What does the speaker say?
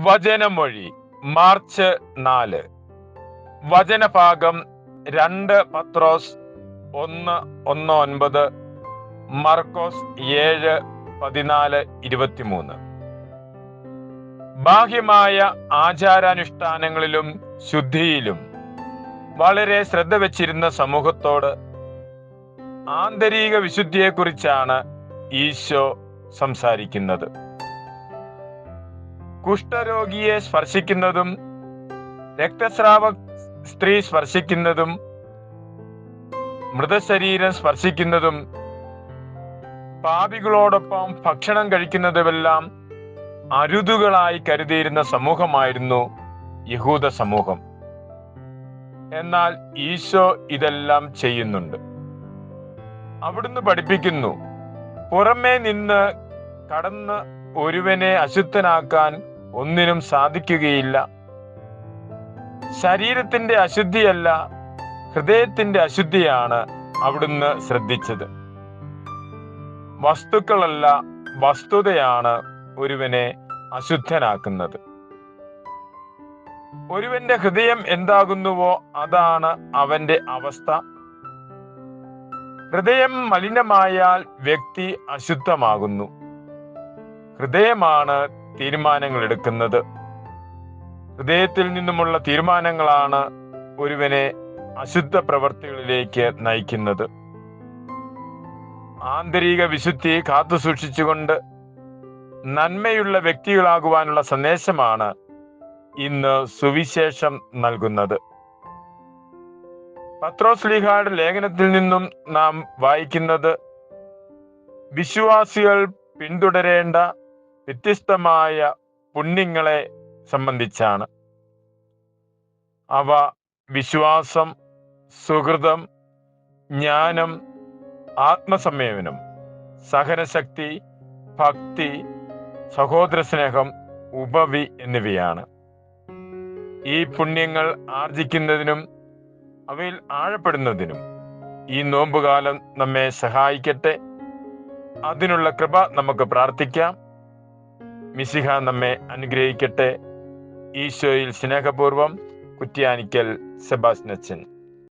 വചനമൊഴി March 4. വചനഭാഗം 2 പത്രോസ് 1:1-9, മർക്കോസ് 7:14-23. ബാഹ്യമായ ആചാരാനുഷ്ഠാനങ്ങളിലും ശുദ്ധിയിലും വളരെ ശ്രദ്ധ വച്ചിരുന്ന സമൂഹത്തോട് ആന്തരിക വിശുദ്ധിയെക്കുറിച്ചാണ് ഈശോ സംസാരിക്കുന്നത്. കുഷ്ഠരോഗിയെ സ്പർശിക്കുന്നതും രക്തസ്രാവ സ്ത്രീ സ്പർശിക്കുന്നതും മൃതശരീരം സ്പർശിക്കുന്നതും പാപികളോടൊപ്പം ഭക്ഷണം കഴിക്കുന്നതുമെല്ലാം അരുതുകളായി കരുതിയിരുന്ന സമൂഹമായിരുന്നു യഹൂദ സമൂഹം. എന്നാൽ ഈശോ ഇതെല്ലാം ചെയ്യുന്നുണ്ട്. അവിടുന്ന് പഠിപ്പിക്കുന്നു, പുറമേ നിന്ന് കടന്ന് ഒരുവനെ അശുദ്ധനാക്കാൻ ഒന്നിനും സാധിക്കുകയില്ല. ശരീരത്തിന്റെ അശുദ്ധിയല്ല, ഹൃദയത്തിന്റെ അശുദ്ധിയാണ് അവിടുന്ന് ശ്രദ്ധിച്ചത്. വസ്തുക്കളല്ല, വസ്തുതയാണ് ഒരുവനെ അശുദ്ധനാക്കുന്നത്. ഒരുവന്റെ ഹൃദയം എന്താകുന്നുവോ അതാണ് അവന്റെ അവസ്ഥ. ഹൃദയം മലിനമായാൽ വ്യക്തി അശുദ്ധമാകുന്നു. ഹൃദയമാണ് തീരുമാനങ്ങൾ എടുക്കുന്നത്. ഹൃദയത്തിൽ നിന്നുമുള്ള തീരുമാനങ്ങളാണ് ഒരുവനെ അശുദ്ധ പ്രവൃത്തികളിലേക്ക് നയിക്കുന്നത്. ആന്തരിക വിശുദ്ധി കാത്തു സൂക്ഷിച്ചുകൊണ്ട് നന്മയുള്ള വ്യക്തികളാകുവാനുള്ള സന്ദേശമാണ് ഇന്ന് സുവിശേഷം നൽകുന്നത്. പത്രോസ്ലീഹായുടെ ലേഖനത്തിൽ നിന്നും നാം വായിക്കുന്നത് വിശ്വാസികൾ പിന്തുടരേണ്ട വ്യത്യസ്തമായ പുണ്യങ്ങളെ സംബന്ധിച്ചാണ്. അവ വിശ്വാസം, സുഹൃതം, ജ്ഞാനം, ആത്മസംയമനം, സഹനശക്തി, ഭക്തി, സഹോദര സ്നേഹം, ഉപവി എന്നിവയാണ്. ഈ പുണ്യങ്ങൾ ആർജിക്കുന്നതിനും അവയിൽ ആഴപ്പെടുന്നതിനും ഈ നോമ്പുകാലം നമ്മെ സഹായിക്കട്ടെ. അതിനുള്ള കൃപ നമുക്ക് പ്രാർത്ഥിക്കാം. മിശിഹ നമ്മെ അനുഗ്രഹിക്കട്ടെ. ഈശോയിൽ സ്നേഹപൂർവം, കുറ്റ്യാനിക്കൽ സെബാസ്റ്റ്യൻ.